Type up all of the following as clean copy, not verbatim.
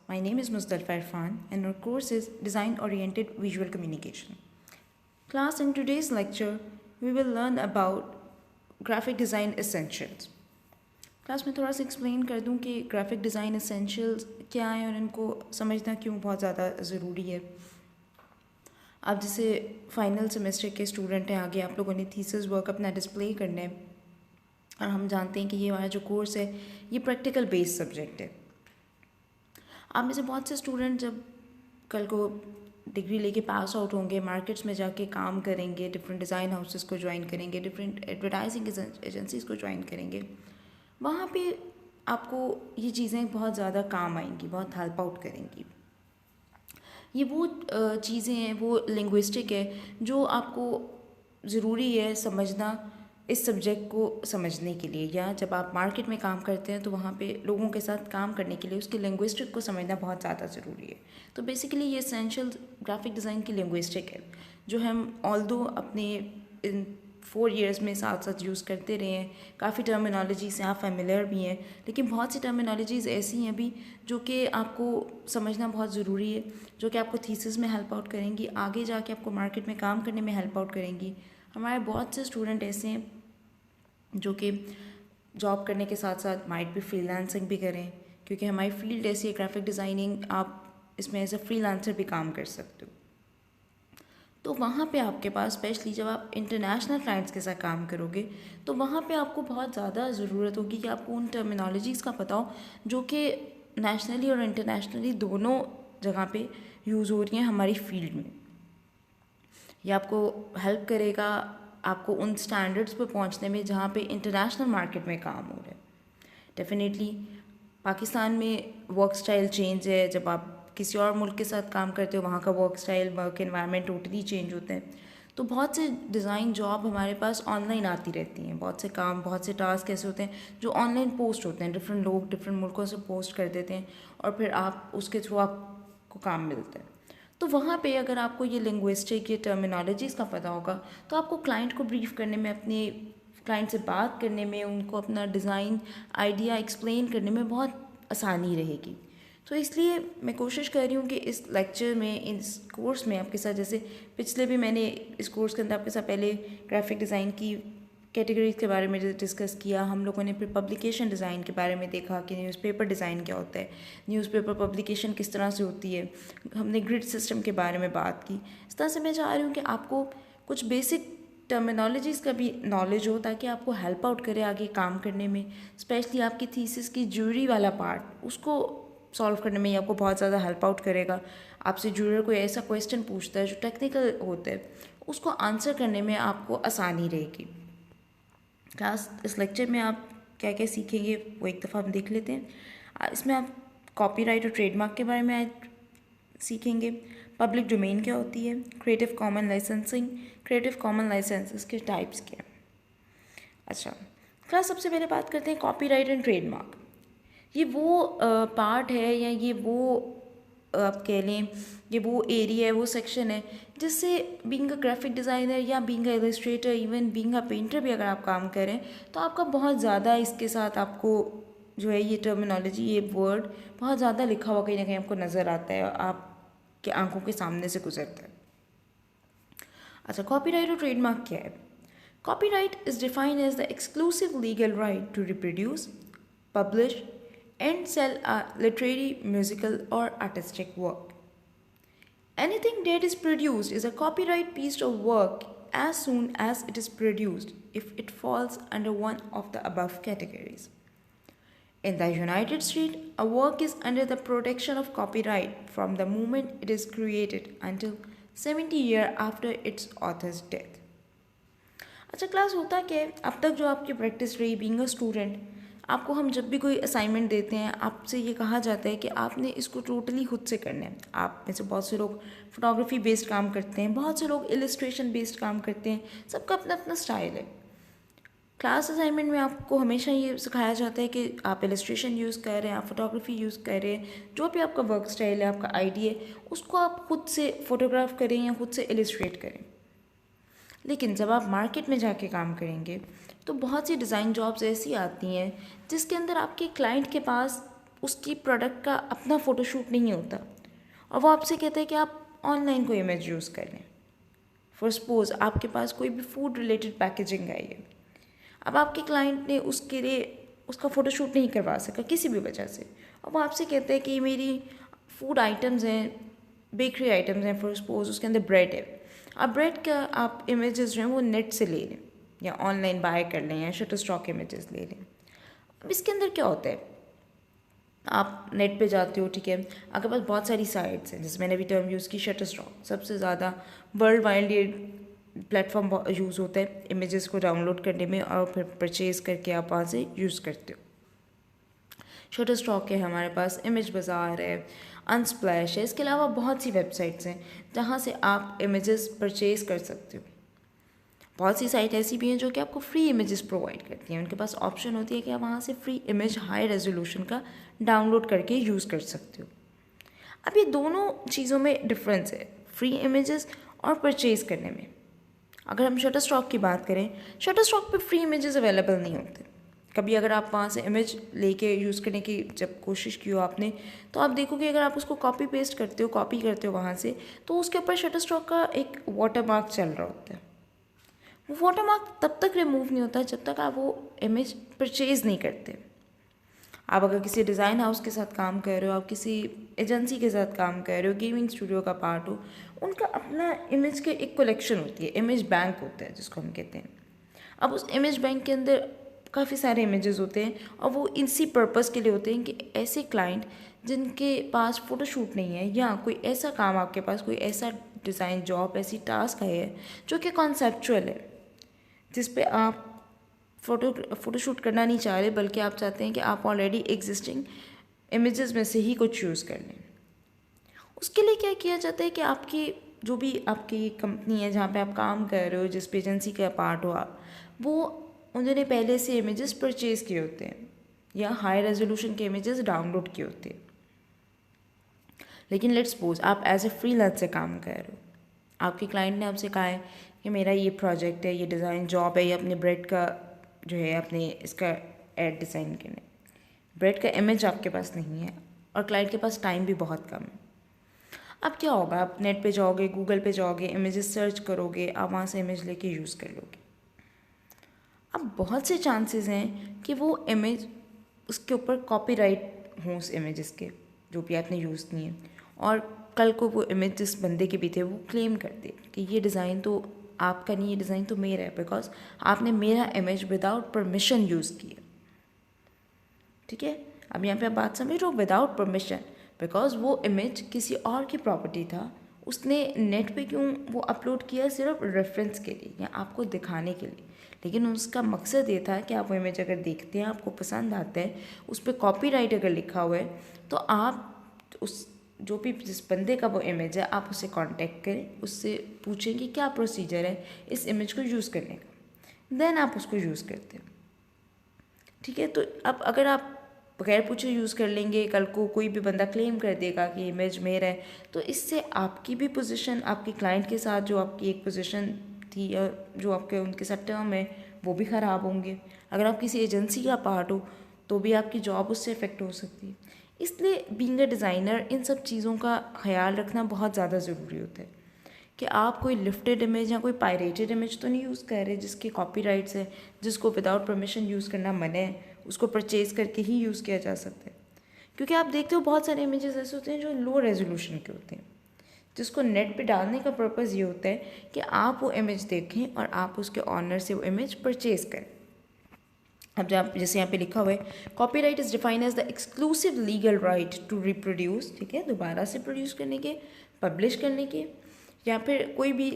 My name is Muzdalfa Irfan and our course is Design Oriented Visual Communication. Class, in today's lecture, we will learn about graphic design essentials. Class में थोड़ा सा explain कर दूं कि graphic design essentials क्या हैं और इनको समझना क्यों बहुत ज़्यादा ज़रूरी है। आप जैसे फाइनल सेमेस्टर के स्टूडेंट हैं, आगे आप लोगों ने थीसिस वर्क अपना डिस्प्ले करना है और हम जानते हैं कि ये हमारा जो कोर्स है ये प्रैक्टिकल बेस्ड सब्जेक्ट है। आप में से बहुत से स्टूडेंट जब कल को डिग्री लेके पास आउट होंगे, मार्केट्स में जाके काम करेंगे, डिफरेंट डिज़ाइन हाउसेस को ज्वाइन करेंगे, डिफरेंट एडवर्टाइजिंग एजेंसीज़ को ज्वाइन करेंगे, वहाँ पे आपको ये चीज़ें बहुत ज़्यादा काम आएंगी, बहुत हेल्प आउट करेंगी। ये वो चीज़ें हैं, वो लिंग्विस्टिक है जो आपको ज़रूरी है समझना इस सब्जेक्ट को समझने के लिए, या जब आप मार्केट में काम करते हैं तो वहाँ पे लोगों के साथ काम करने के लिए उसके लिंग्विस्टिक को समझना बहुत ज़्यादा ज़रूरी है। तो बेसिकली ये एसेंशियल ग्राफिक डिज़ाइन की लिंग्विस्टिक है जो हम ऑल्दो अपने इन 4 years में साथ साथ यूज़ करते रहे हैं। काफ़ी टर्मिनोलॉजी से आप फेमिलियर भी हैं, लेकिन बहुत सी टर्मिनोलॉजीज़ ऐसी हैं अभी जो कि आपको समझना बहुत ज़रूरी है, जो कि आपको थीसिस में हेल्प आउट करेंगी, आगे जाके आपको मार्केट में काम करने में हेल्प आउट करेंगी। हमारे बहुत से स्टूडेंट ऐसे हैं जो कि जॉब करने के साथ साथ माइट भी फ्रीलांसिंग भी करें, क्योंकि हमारी फील्ड ऐसी है ग्राफिक डिज़ाइनिंग, आप इसमें एज अ फ्रीलांसर भी काम कर सकते हो। तो वहाँ पे आपके पास स्पेशली जब आप इंटरनेशनल क्लाइंट्स के साथ काम करोगे तो वहाँ पे आपको बहुत ज़्यादा ज़रूरत होगी कि आपको उन टर्मिनोलॉजीज़ का पता हो जो कि नेशनली और इंटरनेशनली दोनों जगह पे यूज़ हो रही हैं हमारी फील्ड में। ये आपको हेल्प करेगा आपको उन स्टैंडर्ड्स पे पहुंचने में जहाँ पे इंटरनेशनल मार्केट में काम हो रहा है। डेफिनेटली पाकिस्तान में वर्क स्टाइल चेंज है, जब आप किसी और मुल्क के साथ काम करते हो वहाँ का work style, work environment totally change होते हैं। तो बहुत से डिज़ाइन जॉब हमारे पास ऑनलाइन आती रहती हैं, बहुत से काम, बहुत से टास्क ऐसे होते हैं जो ऑनलाइन पोस्ट होते हैं, डिफरेंट लोग डिफरेंट मुल्कों से पोस्ट कर देते हैं और फिर आप उसके थ्रू आपको काम मिलता है। तो वहाँ पे अगर आपको ये लिंग्विस्टिक, ये टर्मिनोलॉजीज़ का पता होगा तो आपको क्लाइंट को ब्रीफ करने में, अपने क्लाइंट से बात करने में, उनको अपना डिज़ाइन आइडिया एक्सप्लेन करने में बहुत आसानी रहेगी। तो इसलिए मैं कोशिश कर रही हूँ कि इस लेक्चर में, इस कोर्स में आपके साथ, जैसे पिछले भी मैंने इस कोर्स के अंदर आपके साथ पहले ग्राफिक डिज़ाइन की कैटेगरीज के बारे में डिस्कस किया, हम लोगों ने फिर पब्लिकेशन डिज़ाइन के बारे में देखा कि न्यूज़पेपर डिज़ाइन क्या होता है, न्यूज़पेपर पब्लिकेशन किस तरह से होती है, हमने ग्रिड सिस्टम के बारे में बात की। इस तरह से मैं चाह रही हूँ कि आपको कुछ बेसिक टर्मिनोलॉजीज़ का भी नॉलेज हो ताकि आपको हेल्प आउट करे आगे काम करने में, स्पेशली आपकी थीसिस की ज्यूरी वाला पार्ट, उसको सॉल्व करने में ये आपको बहुत ज़्यादा हेल्प आउट करेगा। आपसे जूरर कोई ऐसा क्वेश्चन पूछता है जो टेक्निकल होता है, उसको आंसर करने में आपको आसानी रहेगी। क्लास, इस लेक्चर में आप क्या क्या सीखेंगे वो एक दफ़ा हम देख लेते हैं। इसमें आप कॉपीराइट और ट्रेडमार्क के बारे में सीखेंगे, पब्लिक डोमेन क्या होती है, creative common licensing, creative common licence इसके टाइप्स क्या हैं। अच्छा क्लास, सबसे पहले बात करते हैं कॉपीराइट एंड ट्रेडमार्क। ये वो पार्ट है, या ये वो आप कह लें, ये वो एरिया है, वो सेक्शन है जिससे बीइंग अ ग्राफिक डिज़ाइनर या being a Illustrator, even being a painter भी अगर आप काम करें तो आपका बहुत ज़्यादा इसके साथ आपको जो है ये टर्मिनोलॉजी, ये वर्ड बहुत ज़्यादा लिखा हुआ कहीं ना कहीं आपको नज़र आता है, आपके आंखों के सामने से गुजरता है। अच्छा, कॉपीराइट और ट्रेडमार्क क्या है? Copyright is defined as the exclusive legal right to reproduce, publish and sell a literary, musical, or artistic work. Anything that is produced is a copyright piece of work as soon as it is produced, if it falls under one of the above categories. In the United States, a work is under the protection of copyright from the moment it is created until 70 years after its author's death. अच्छा class, होता क्या है, अब तक जो आपकी practice रही being a student, आपको हम जब भी कोई असाइनमेंट देते हैं आपसे ये कहा जाता है कि आपने इसको टोटली खुद से करना है। आप में से बहुत से लोग फोटोग्राफी बेस्ड काम करते हैं, बहुत से लोग इलस्ट्रेशन बेस्ड काम करते हैं, सबका अपना अपना स्टाइल है। क्लास असाइनमेंट में आपको हमेशा ये सिखाया जाता है कि आप इलस्ट्रेशन यूज़ कर रहे हैं, आप फोटोग्राफी यूज़ कर रहे हैं, जो भी आपका वर्क स्टाइल है, आपका आइडिया है, उसको आप खुद से फोटोग्राफ करें या खुद से इलस्ट्रेट करें। लेकिन जब आप मार्केट में जाके काम करेंगे तो बहुत सी डिज़ाइन जॉब्स ऐसी आती हैं जिसके अंदर आपके क्लाइंट के पास उसकी प्रोडक्ट का अपना फ़ोटोशूट नहीं होता और वो आपसे कहता है कि आप ऑनलाइन कोई इमेज यूज़ कर लें। फॉर सपोज आपके पास कोई भी फूड रिलेटेड पैकेजिंग आई है, अब आपके क्लाइंट ने उसके लिए उसका फ़ोटोशूट नहीं करवा सका किसी भी वजह से, अब वो आपसे कहते हैं कि मेरी फूड आइटम्स हैं, बेकरी आइटम्स हैं, फॉर सपोज उसके अंदर ब्रेड है, अब ब्रेड का आप इमेजेस जो हैं वो नेट से ले लें या ऑनलाइन बाय कर लें या शटर स्टॉक इमेजेस ले लें। अब इसके अंदर क्या होता है, आप नेट पे जाते हो, ठीक है, आपके पास बहुत सारी साइट्स हैं, जैसे मैंने अभी टर्म यूज़ की शटर स्टॉक, सबसे ज़्यादा वर्ल्ड वाइड ये प्लेटफॉर्म यूज़ होता है इमेजेस को डाउनलोड करने में और फिर परचेज़ करके आप वहाँ से यूज़ करते हो। शटर स्टॉक है हमारे पास, इमेज बाज़ार है, अनस्प्लैश है, इसके अलावा बहुत सी वेबसाइट्स हैं जहाँ से आप इमेजेस परचेज़ कर सकते हो। बहुत सी साइट ऐसी भी हैं जो कि आपको फ्री इमेजेस प्रोवाइड करती हैं, उनके पास ऑप्शन होती है कि आप वहाँ से फ्री इमेज हाई रेजोल्यूशन का डाउनलोड करके यूज़ कर सकते हो। अब ये दोनों चीज़ों में डिफरेंस है, फ्री इमेजेस और परचेज़ करने में। अगर हम शटर स्टॉक की बात करें, शटर स्टॉक पे फ्री इमेजेस अवेलेबल नहीं होते। कभी अगर आप वहाँ से इमेज लेके यूज़ करने की जब कोशिश की हो आपने, तो आप देखोगे अगर आप उसको कॉपी पेस्ट करते हो, कॉपी करते हो वहाँ से, तो उसके ऊपर शटर स्टॉक का एक वाटरमार्क चल रहा होता है। वो वाटरमार्क तब तक रिमूव नहीं होता जब तक आप वो इमेज परचेज़ नहीं करते। आप अगर किसी डिज़ाइन हाउस के साथ काम कर रहे हो, आप किसी एजेंसी के साथ काम कर रहे हो, गेमिंग स्टूडियो का पार्ट हो, उनका अपना इमेज के एक कलेक्शन होती है, इमेज बैंक होता है जिसको हम कहते हैं। अब उस इमेज बैंक के अंदर काफ़ी सारे इमेजेस होते हैं और वो इसी पर्पस के लिए होते हैं कि ऐसे क्लाइंट जिनके पास फ़ोटोशूट नहीं है या कोई ऐसा काम आपके पास, कोई ऐसा डिज़ाइन जॉब, ऐसी टास्क है जो कि कॉन्सेप्चुअल है, जिस पे आप फ़ोटोशूट करना नहीं चाह रहे, बल्कि आप चाहते हैं कि आप ऑलरेडी एग्जिस्टिंग इमेजेस में से ही कुछ यूज़ कर लें। उसके लिए क्या किया जाता है कि आपकी जो भी आपकी कंपनी है जहाँ पे आप काम कर रहे हो, जिस भी एजेंसी का पार्ट हो आप, वो उन्होंने पहले से इमेजेस परचेज़ किए होते हैं या हाई रेजोल्यूशन के इमेजेस डाउनलोड किए होते हैं। लेकिन लेट्स सपोज आप एज ए फ्रीलांसर काम कर रहे हो, आपके क्लाइंट ने आपसे कहा है कि मेरा ये प्रोजेक्ट है, ये डिज़ाइन जॉब है, ये अपने ब्रेड का जो है अपने इसका एड डिज़ाइन करने, ब्रेड का इमेज आपके पास नहीं है और क्लाइंट के पास टाइम भी बहुत कम है। अब क्या होगा, आप नेट पे जाओगे, गूगल पे जाओगे, इमेजेस सर्च करोगे, आप वहाँ से इमेज लेके यूज़ कर लोगे। अब बहुत से चांसेस हैं कि वो इमेज उसके ऊपर कॉपीराइट हों उस इमेजेस के जो भी आपने यूज़ किए हैं, और कल को वो इमेज जिस बंदे के भी थे वो क्लेम कर दे कि ये डिज़ाइन तो आपका नहीं, ये डिज़ाइन तो मेरा है, बिकॉज आपने मेरा इमेज विदाउट परमिशन यूज़ किया। ठीक है, अब यहाँ पे आप बात समझ रहे हो, विदाउट परमिशन, बिकॉज वो इमेज किसी और की प्रॉपर्टी था, उसने नेट पे क्यों वो अपलोड किया, सिर्फ रेफरेंस के लिए या आपको दिखाने के लिए, लेकिन उसका मकसद ये था कि आप वो इमेज अगर देखते हैं, आपको पसंद आता है, उस पर कॉपीराइट अगर लिखा हुआ है, तो आप उस जो भी जिस बंदे का वो इमेज है, आप उससे कांटेक्ट करें, उससे पूछें कि क्या प्रोसीजर है इस इमेज को यूज़ करने का, देन आप उसको यूज़ करते हैं। ठीक है, तो अब अगर आप बगैर पूछे यूज़ कर लेंगे, कल को कोई भी बंदा क्लेम कर देगा कि इमेज मेरा है, तो इससे आपकी भी पोजीशन, आपके क्लाइंट के साथ जो आपकी एक पोजीशन थी या जो आपके उनके साथ टर्म है, वो भी ख़राब होंगे। अगर आप किसी एजेंसी का पार्ट हो तो भी आपकी जॉब उससे इफ़ेक्ट हो सकती है। इसलिए बीइंग अ डिज़ाइनर इन सब चीज़ों का ख्याल रखना बहुत ज़्यादा ज़रूरी होता है कि आप कोई लिफ्टेड इमेज या कोई पायरेटेड इमेज तो नहीं यूज़ कर रहे जिसके कॉपीराइट्स है, जिसको विदाउट परमिशन यूज़ करना मना है, उसको परचेज़ करके ही यूज़ किया जा सकता है। क्योंकि आप देखते हो बहुत सारे इमेजेस ऐसे होते हैं जो लो रेजोल्यूशन के होते हैं, जिसको नेट पे डालने का पर्पज़ ये होता है कि आप वो इमेज देखें और आप उसके ऑनर से वो इमेज परचेज़ करें। अब जब जैसे यहाँ पे लिखा हुआ है, copyright is defined as the exclusive legal right to reproduce, ठीक है, दोबारा से प्रोड्यूस करने के, पब्लिश करने के, या फिर कोई भी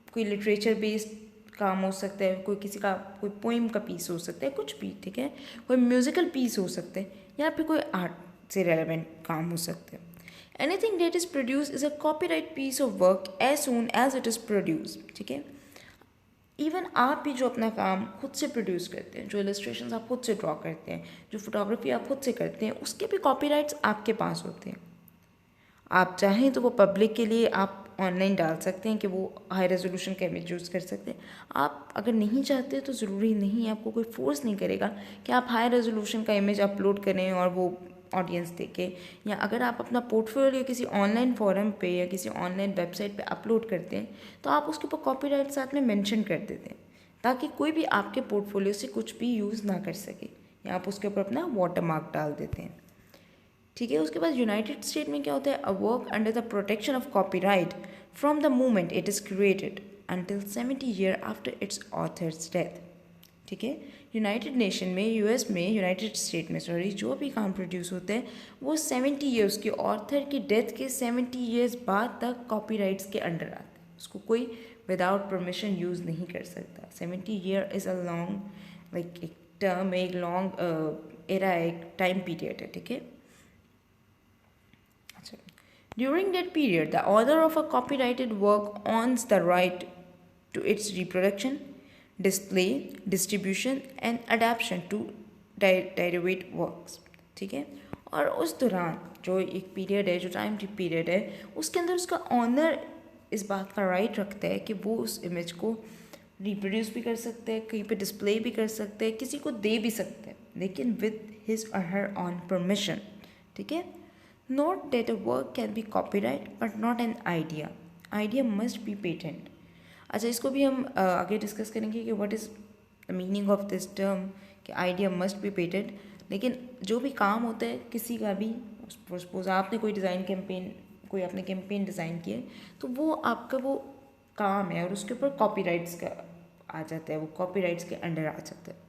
कोई लिटरेचर बेस्ड काम हो सकता है, कोई किसी का कोई पोइम का पीस हो सकता है, कुछ भी, ठीक है, कोई म्यूज़िकल पीस हो सकता है, या फिर कोई आर्ट से रेलेवेंट काम हो सकता है। Anything that is produce is a copyright piece of work as soon as it is produce, ठीक है। इवन आप भी जो अपना काम खुद से प्रोड्यूस करते हैं, जो इलस्ट्रेशंस आप खुद से ड्रॉ करते हैं, जो फोटोग्राफी आप खुद से करते हैं, उसके भी कॉपीराइट्स आपके पास होते हैं। आप चाहें तो वो पब्लिक के लिए आप ऑनलाइन डाल सकते हैं कि वो हाई रेजोल्यूशन का इमेज यूज़ कर सकते हैं। आप अगर नहीं चाहते तो ज़रूरी नहीं है, आपको कोई फोर्स नहीं करेगा कि आप हाई रेजोल्यूशन का इमेज अपलोड करें और वो ऑडियंस देखे। या अगर आप अपना पोर्टफोलियो किसी ऑनलाइन फोरम पे या किसी ऑनलाइन वेबसाइट पे अपलोड करते हैं तो आप उसके ऊपर कॉपीराइट साथ में मेंशन कर देते हैं ताकि कोई भी आपके पोर्टफोलियो से कुछ भी यूज़ ना कर सके, या आप उसके ऊपर अपना वाटरमार्क डाल देते हैं। ठीक है, उसके बाद यूनाइटेड स्टेट में क्या होता है, a work under the protection of copyright from the moment it is created until 70 year after it's authors death. ठीक है, यूनाइटेड नेशन में, यूएस में, यूनाइटेड स्टेट में सॉरी, जो भी काम प्रोड्यूस होते हैं वो 70 ईयर्स के ऑथर की डेथ के 70 ईयर्स बाद तक कॉपीराइट्स के अंडर आते हैं। उसको कोई विदाउट परमिशन यूज़ नहीं कर सकता। 70 year is a long like एक टर्म, एक लॉन्ग एरा, एक टाइम पीरियड है। ठीक है, during that period, the author of a copyrighted work owns the right to its reproduction, display, distribution and adaptation to derivate works. ठीक है, और उस दौरान जो एक पीरियड है, जो टाइम पीरियड है, उसके अंदर उसका ऑनर इस बात का राइट रखता है कि वो उस इमेज को रिप्रोड्यूस भी कर सकते हैं, कहीं पे डिस्प्ले भी कर सकते हैं, किसी को दे भी सकते हैं, लेकिन विद हिज और हर ऑन परमिशन। ठीक है, Note that a work can be copyright but not an idea. Idea must be patent. अच्छा, इसको भी हम आगे डिस्कस करेंगे कि what is the meaning of this term कि आइडिया मस्ट बी पेटेंट। लेकिन जो भी काम होता है किसी का भी, सपोज आपने कोई डिज़ाइन कैंपेन, कोई आपने कैंपेन डिज़ाइन किया तो वो आपका वो काम है और उसके ऊपर कॉपीराइट्स का आ जाता है, वो कॉपीराइट्स के अंडर आ जाता है।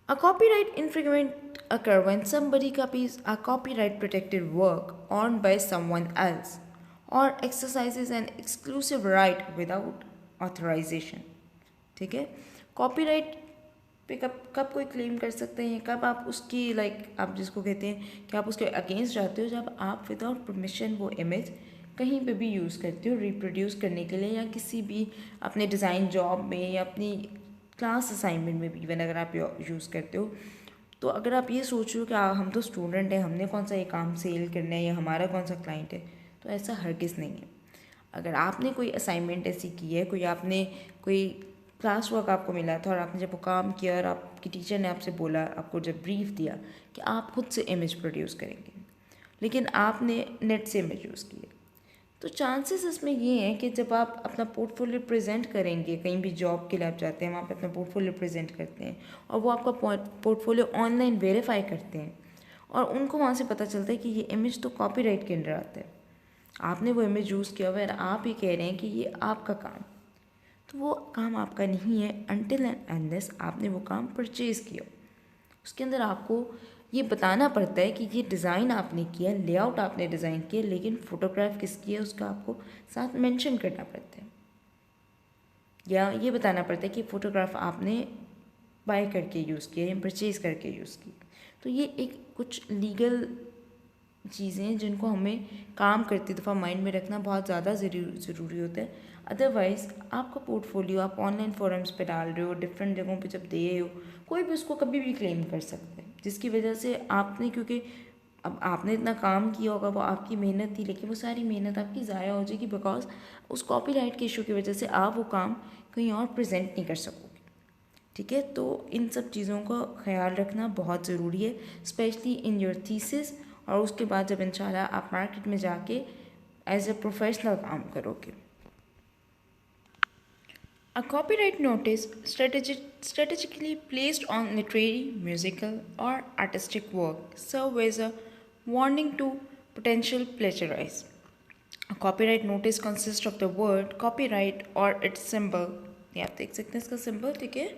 A copyright infringement occurs when somebody copies a copyright protected work owned by someone else or exercises an exclusive right without authorization. ठीक है, कॉपीराइट पे कब कब कोई क्लेम कर सकते हैं, कब आप उसकी आप जिसको कहते हैं कि आप उसके अगेंस्ट जाते हो, जब आप विदाउट परमिशन वो इमेज कहीं पे भी यूज़ करते हो रिप्रोड्यूस करने के लिए, या किसी भी अपने डिज़ाइन जॉब में या अपनी क्लास असाइनमेंट में भी इवन अगर आप यूज़ करते हो। तो अगर आप ये सोच रहे हो कि हम तो स्टूडेंट हैं, हमने कौन सा ये काम सेल करना है या हमारा कौन सा क्लाइंट है, तो ऐसा हरगिज़ नहीं है। अगर आपने कोई असाइनमेंट ऐसी की है, आपने कोई क्लास वर्क आपको मिला था और आपने जब वो काम किया और आपकी टीचर ने आपसे बोला, आपको जब ब्रीफ दिया कि आप खुद से इमेज प्रोड्यूस करेंगे, लेकिन आपने नेट से इमेज यूज़ की है, तो चांसेस इसमें ये हैं कि जब आप अपना पोर्टफोलियो प्रेजेंट करेंगे, कहीं भी जॉब के लिए आप जाते हैं, वहाँ पे अपना पोर्टफोलियो प्रेजेंट करते हैं और वो आपका पोर्टफोलियो ऑनलाइन वेरीफाई करते हैं और उनको वहाँ से पता चलता है कि ये इमेज तो कॉपीराइट के अंडर आता है, आपने वो इमेज यूज़ किया हुआ है और आप ही कह रहे हैं कि ये आपका काम, तो वो काम आपका नहीं है अनटिल एंड अनलेस आपने वो काम परचेज़ किया। उसके अंदर आपको ये बताना पड़ता है कि ये डिज़ाइन आपने किया, लेआउट आपने डिज़ाइन किया, लेकिन फ़ोटोग्राफ किसकी है उसका आपको साथ मेंशन करना पड़ता है, या ये बताना पड़ता है कि फ़ोटोग्राफ आपने बाय करके यूज़ किया या परचेज़ करके यूज़ की। तो ये एक कुछ लीगल चीज़ें हैं जिनको हमें काम करती दफ़ा माइंड में रखना बहुत ज़्यादा ज़रूरी होता है। अदरवाइज़ आपका पोर्टफोलियो आप ऑनलाइन फोरम्स पे डाल रहे हो, डिफरेंट जगहों पे जब दे रहे हो, कोई भी उसको कभी भी क्लेम कर सकता है, जिसकी वजह से आपने, क्योंकि अब आपने इतना काम किया होगा, वो आपकी मेहनत थी, लेकिन वो सारी मेहनत आपकी ज़ाया हो जाएगी बिकॉज उस कॉपीराइट के इशू की वजह से आप वो काम कहीं और प्रेजेंट नहीं कर सकोगे। ठीक है, तो इन सब चीज़ों का ख्याल रखना बहुत ज़रूरी है, स्पेशली इन योर थीसिस, और उसके बाद जब इंशाल्लाह आप मार्केट में जाके एज ए प्रोफेशनल काम करोगे। A copyright notice strategically placed on literary, musical, or artistic work serve as a warning to potential plagiarists. A copyright notice consists of the word copyright or its symbol. ये आप देख सकते हैं इसका symbol, ठीक है,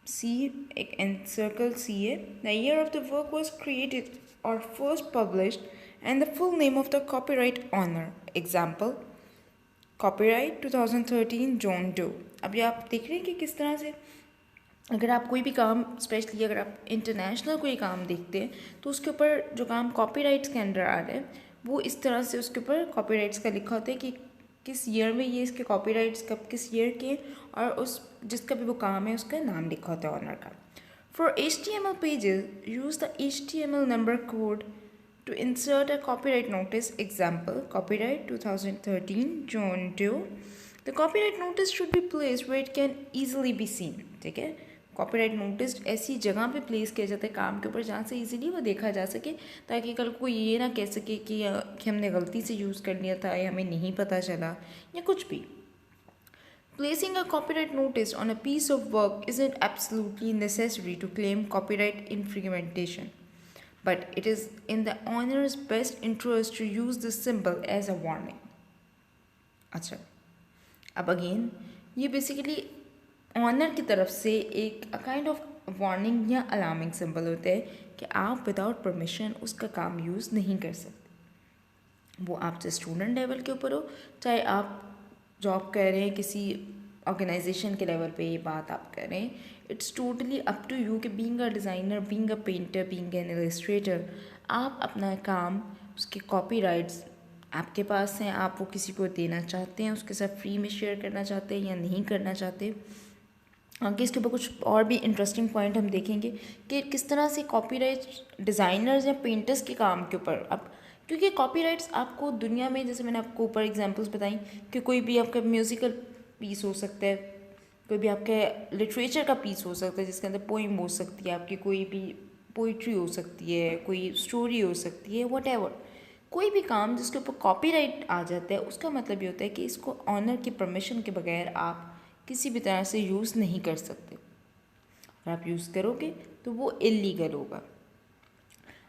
C, एक encircle C है. The year of the work was created or first published and the full name of the copyright owner. Example, copyright 2013 John Doe. अब ये आप देख रहे हैं कि किस तरह से अगर आप कोई भी काम, स्पेशली अगर आप इंटरनेशनल कोई काम देखते हैं तो उसके ऊपर जो काम कॉपीराइट्स के अंडर आ रहा है वो इस तरह से उसके ऊपर कॉपीराइट्स का लिखा होता है कि किस ईयर में ये इसके कॉपीराइट्स कब किस ईयर के, और उस जिसका भी वो काम है उसका नाम लिखा होता है ऑनर का। For HTML pages use the HTML number code To insert a copyright notice, example, copyright 2013 John Doe. The copyright notice should be placed where it can easily be seen. ठीक है, कॉपीराइट नोटिस ऐसी जगह पे place किया जाता है काम के ऊपर जहाँ से इजीली वो देखा जा सके, ताकि कल को ये ना कह सके कि हमने गलती से यूज़ कर लिया था या हमें नहीं पता चला या कुछ भी. Placing a copyright notice on a piece of work isn't absolutely necessary to claim copyright infringement, but it is in the owner's best interest to use this symbol as a warning. अच्छा, अब again ये basically honour की तरफ से एक kind of warning या alarming symbol होता है कि आप विदाउट परमिशन उसका काम यूज़ नहीं कर सकते. वो आपसे स्टूडेंट लेवल के ऊपर हो, चाहे आप जॉब कर रहे हैं किसी ऑर्गेनाइजेशन के लेवल पे, ये बात आप कर रहे हैं. It's totally up to you कि being a designer, being a painter, being an illustrator, आप अपना काम, उसके कॉपीराइट्स आपके पास हैं, आप वो किसी को देना चाहते हैं, उसके साथ फ्री में शेयर करना चाहते हैं या नहीं करना चाहते. आगे इसके ऊपर कुछ और भी इंटरेस्टिंग पॉइंट हम देखेंगे कि किस तरह से कॉपीराइट डिज़ाइनर्स या पेंटर्स के काम के ऊपर अब, क्योंकि कॉपीराइट्स आपको दुनिया में, जैसे मैंने आपको ऊपर एग्जांपल्स बताई कि कोई भी आपका म्यूज़िकल पीस हो सकता है, कोई भी आपके लिटरेचर का पीस हो सकता है जिसके अंदर पोइम हो सकती है, आपकी कोई भी पोइट्री हो सकती है, कोई स्टोरी हो सकती है, व्हाटएवर, कोई भी काम जिसके ऊपर कॉपीराइट आ जाता है, उसका मतलब ये होता है कि इसको ऑनर की परमिशन के बगैर आप किसी भी तरह से यूज़ नहीं कर सकते. अगर आप यूज़ करोगे तो वो इलीगल होगा.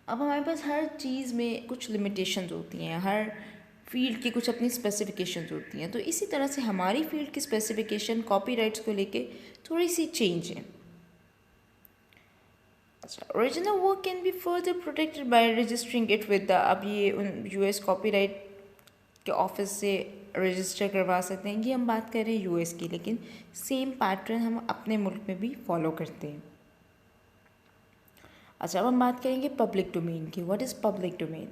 अब हमारे पास हर चीज़ में कुछ लिमिटेशंस होती हैं, हर फील्ड की कुछ अपनी स्पेसिफिकेशंस होती हैं. तो इसी तरह से हमारी फील्ड की स्पेसिफिकेशन कॉपीराइट्स को लेके थोड़ी सी चेंज है. अच्छा, original work can be further protected by registering it with the, अब ये यूएस कॉपीराइट के ऑफिस से रजिस्टर करवा सकते हैं. ये हम बात कर रहे हैं यूएस की, लेकिन सेम पैटर्न हम अपने मुल्क में भी फॉलो करते हैं. अच्छा, अब हम बात करेंगे पब्लिक डोमेन की. What is public domain?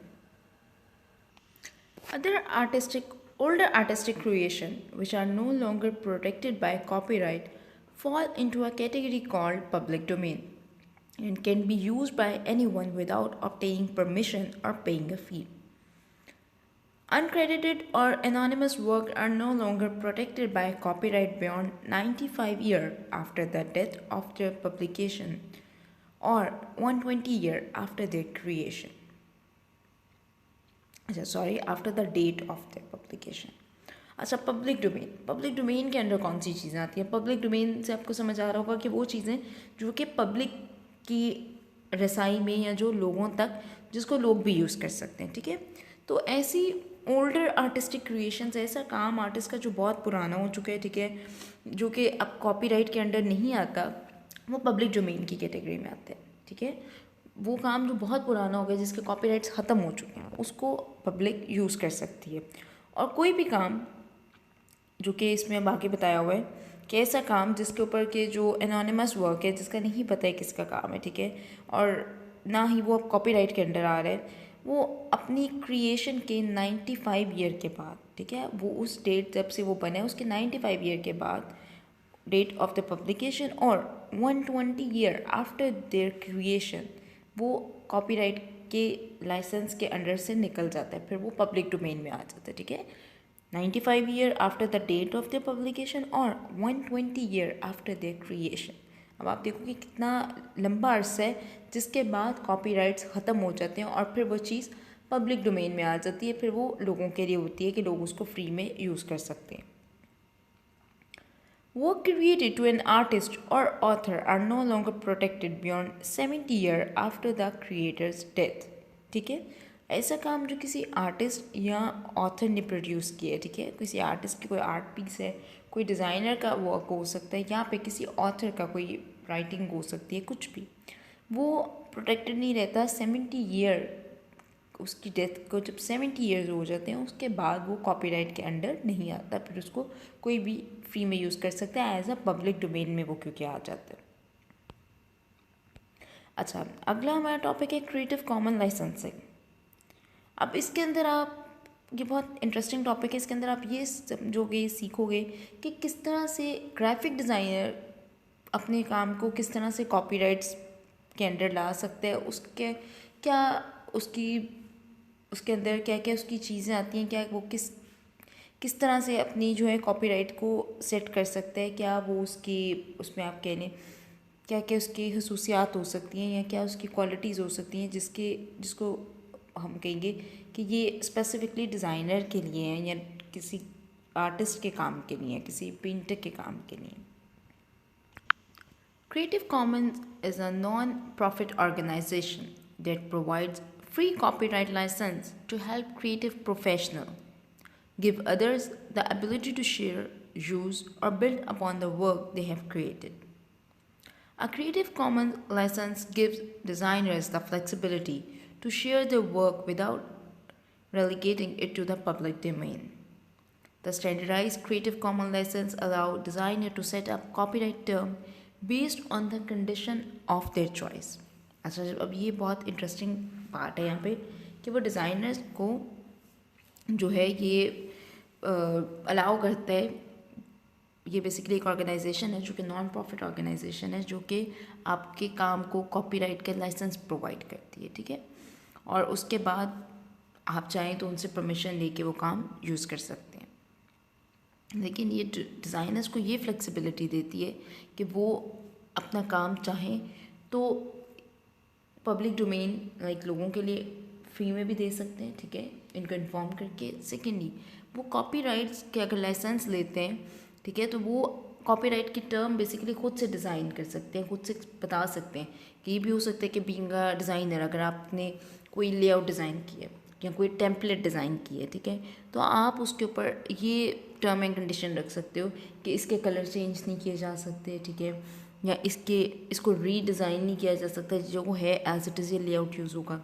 Older artistic creation which are no longer protected by copyright fall into a category called public domain and can be used by anyone without obtaining permission or paying a fee. Uncredited or anonymous works are no longer protected by copyright beyond 95 years after the death of their publication or 120 years after their creation. अच्छा, sorry, after the date of the publication. अच्छा, public domain के अंदर कौन सी चीज़ें आती हैं? Public domain से आपको समझ आ रहा होगा कि वो चीज़ें जो कि पब्लिक की रसाई में या जो लोगों तक, जिसको लोग भी यूज़ कर सकते हैं. ठीक है, तो ऐसी ओल्डर आर्टिस्टिक क्रिएशंस, ऐसा काम आर्टिस्ट का जो बहुत पुराना हो चुका है, ठीक है, जो कि अब कॉपीराइट के अंडर नहीं आता, वो पब्लिक डोमेन की कैटेगरी में आते हैं. ठीक है, वो काम जो बहुत पुराना हो गया, जिसके कॉपीराइट्स ख़त्म हो चुके हैं, उसको पब्लिक यूज़ कर सकती है. और कोई भी काम जो कि इसमें अब आगे बताया हुआ है कि ऐसा काम जिसके ऊपर के जो एनोनिमस वर्क है, जिसका नहीं पता है किसका काम है, ठीक है, और ना ही वो अब कॉपीराइट के अंडर आ रहा है, वो अपनी क्रिएशन के 95 ईयर के बाद, ठीक है, वो उस डेट जब से वो बने उसके 95 ईयर के बाद, डेट ऑफ द पब्लिकेशन, और 120 ईयर आफ्टर देयर क्रिएशन, वो कॉपीराइट के लाइसेंस के अंडर से निकल जाता है, फिर वो पब्लिक डोमेन में आ जाता है. ठीक है, 95 year after the date of the publication और 120 ईयर आफ्टर देयर क्रिएशन. अब आप देखो कि कितना लंबा अर्सा है जिसके बाद कॉपीराइट्स ख़त्म हो जाते हैं और फिर वो चीज़ पब्लिक डोमेन में आ जाती है. फिर वो लोगों के लिए होती है कि लोग उसको फ्री में यूज़ कर सकते हैं. Work created to an artist or author are no longer protected beyond 70 years after the creator's death. ठीक है, ऐसा काम जो किसी आर्टिस्ट या ऑथर ने प्रोड्यूस किया है, ठीक है, किसी आर्टिस्ट की कोई आर्ट पीस है, कोई डिज़ाइनर का वर्क हो सकता है, या पे किसी ऑथर का कोई राइटिंग हो सकती है, कुछ भी, वो प्रोटेक्टेड नहीं रहता 70 ईयर. उसकी डेथ को जब 70 ईयर्स हो जाते हैं उसके बाद वो कॉपीराइट के अंडर नहीं आता, फिर उसको कोई भी फ्री में यूज़ कर सकता है एज अ पब्लिक डोमेन में वो क्योंकि आ जाता है. अच्छा, अगला हमारा टॉपिक है क्रिएटिव कॉमन लाइसेंसिंग. अब इसके अंदर आप, ये बहुत इंटरेस्टिंग टॉपिक है, इसके अंदर आप ये समझोगे, सीखोगे कि किस तरह से ग्राफिक डिज़ाइनर अपने काम को किस तरह से कॉपीराइट्स के अंडर ला सकते हैं, उसके क्या उसकी उसके अंदर क्या क्या उसकी चीज़ें आती हैं, क्या वो किस तरह से अपनी जो है कॉपीराइट को सेट कर सकता है, क्या वो उसकी उसमें आप कह लें क्या क्या उसकी खसूसियात हो सकती हैं या क्या उसकी क्वालिटीज़ हो सकती हैं जिसको हम कहेंगे कि ये स्पेसिफिकली डिज़ाइनर के लिए हैं या किसी आर्टिस्ट के काम के लिए, किसी पेंटर के काम के लिए। Creative Commons is a non-profit organization that provides free copyright license to help creative professionals give others the ability to share, use, or build upon the work they have created. A Creative Commons license gives designers the flexibility to share their work without relegating it to the public domain. The standardized Creative Commons license allows designers to set up copyright term based on the condition of their choice. अच्छा, अब ये बहुत interesting part है यहाँ पे कि वो designers को जो है ये अलाउ करता है। ये बेसिकली एक ऑर्गेनाइजेशन है जो कि नॉन प्रॉफिट ऑर्गेनाइजेशन है जो कि आपके काम को कॉपीराइट का लाइसेंस प्रोवाइड करती है, ठीक है। और उसके बाद आप चाहें तो उनसे परमिशन लेके वो काम यूज़ कर सकते हैं। लेकिन ये डिज़ाइनर्स को ये फ्लेक्सिबिलिटी देती है कि वो अपना काम चाहें तो पब्लिक डोमेन लाइक लोगों के लिए फ्री में भी दे सकते हैं, ठीक है, इनको इन्फॉर्म करके। सेकेंडली वो कॉपीराइट्स के अगर लाइसेंस लेते हैं, ठीक है, तो वो कॉपीराइट की टर्म बेसिकली खुद से डिज़ाइन कर सकते हैं, खुद से बता सकते हैं कि ये भी हो सकता है कि बीइंग अ डिज़ाइनर अगर आपने कोई लेआउट डिज़ाइन किया या कोई टेम्पलेट डिज़ाइन की है, ठीक है, तो आप उसके ऊपर ये टर्म एंड कंडीशन रख सकते हो कि इसके कलर चेंज नहीं किए जा सकते, ठीक है, या इसको रीडिज़ाइन नहीं किया जा सकता, जो वो है एज इट इज़ ये लेआउट यूज़ होगा,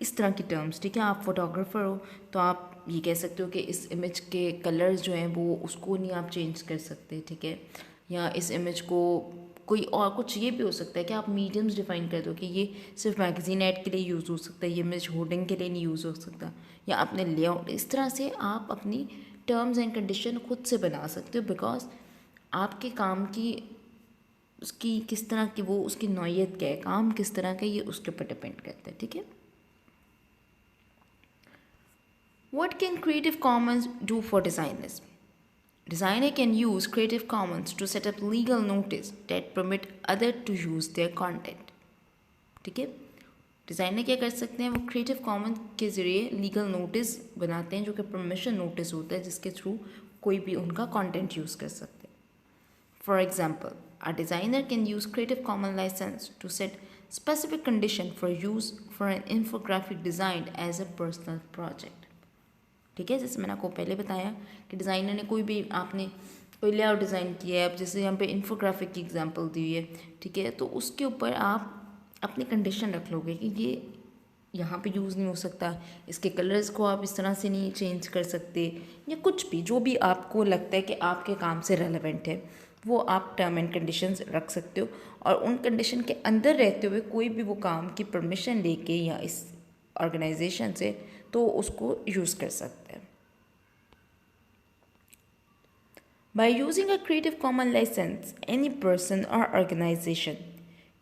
इस तरह की टर्म्स, ठीक है। आप फोटोग्राफर हो तो आप ये कह सकते हो कि इस इमेज के कलर्स जो हैं वो उसको नहीं आप चेंज कर सकते, ठीक है, या इस इमेज को कोई और कुछ ये भी हो सकता है कि आप मीडियम्स डिफाइन कर दो कि ये सिर्फ मैगजीन ऐड के लिए यूज़ हो सकता है, ये इमेज होर्डिंग के लिए नहीं यूज़ हो सकता, या अपने लेआउट। इस तरह से आप अपनी टर्म्स एंड कंडीशन खुद से बना सकते हो बिकॉज आपके काम की उसकी किस तरह की वो उसकी नौइयत क्या है, काम किस तरह का, ये उसके ऊपर डिपेंड करता है, ठीक है। What can Creative Commons do for designers? Designer can use Creative Commons to set up legal notice that permit other to use their content. ठीक है, डिज़ाइनर क्या कर सकते हैं, वो क्रिएटिव कॉमन्स के ज़रिए लीगल नोटिस बनाते हैं जो कि परमिशन नोटिस होता है जिसके थ्रू कोई भी उनका कंटेंट यूज़ कर सकते हैं। For example, a designer can use creative common licence to set specific condition for use for an infographic designed as a personal project. ठीक है, जैसे मैंने आपको पहले बताया कि डिज़ाइनर ने कोई भी आपने कोई लेआउट डिज़ाइन किया है, अब जैसे यहाँ पे इन्फोग्राफिक की एग्जांपल दी है, ठीक है, तो उसके ऊपर आप अपनी कंडीशन रख लोगे कि ये यहाँ पे यूज़ नहीं हो सकता, इसके कलर्स को आप इस तरह से नहीं चेंज कर सकते, या कुछ भी जो भी आपको लगता है कि आपके काम से रेलेवेंट है वो आप टर्म एंड कंडीशंस रख सकते हो। और उन कंडीशन के अंदर रहते हुए कोई भी वो काम की परमिशन लेके या इस ऑर्गेनाइजेशन से तो उसको यूज़ कर सकते हैं। By using a Creative Commons license, any person or organization